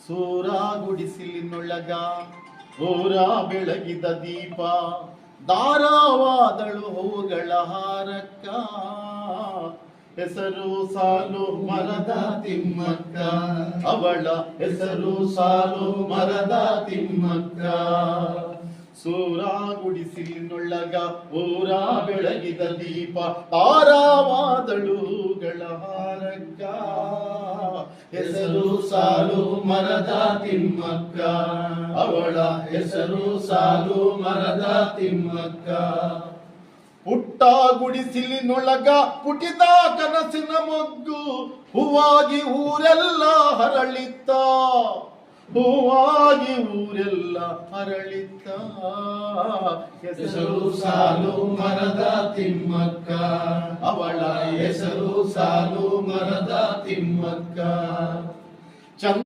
ಸೂರ ಗುಡಿಸಿಲಿನೊಳಗ ಊರ ಬೆಳಗಿದ ದೀಪ ದಾರವಾದಳು ಹೂಗಳ ಹಾರಕ್ಕ ಹೆಸರು ಸಾಲು ಮರದ ತಿಮ್ಮಕ್ಕ ಅವಳ ಹೆಸರು ಸಾಲು ಮರದ ತಿಮ್ಮಕ್ಕ ಸೂರ ಗುಡಿಸಿಲಿನೊಳಗ ಊರ ಬೆಳಗಿದ ದೀಪ ತಾರಾವಾದಳುಗಳ ಹಾರಕ್ಕ ಹೆಸರು ಸಾಲು ಮರದ ತಿಮ್ಮಕ್ಕ ಅವಳ ಹೆಸರು ಸಾಲು ಮರದ ತಿಮ್ಮಕ್ಕ ಪುಟ್ಟ ಗುಡಿಸಿಲಿನೊಳಗ ಪುಟಿದ ಕನಸಿನ ಮೊಗ್ಗು ಹೂವಾಗಿ ಊರೆಲ್ಲ ಹರಳಿತ್ತ ಹೂವಾಗಿ ಊರೆಲ್ಲ ಹರಳಿತ್ತ ಹೆಸರು ಸಾಲು ಮರದ ತಿಮ್ಮಕ್ಕ ಅವಳ ಹೆಸರು ಸಾಲು ಮರದ ತಿಮ್ಮಕ್ಕ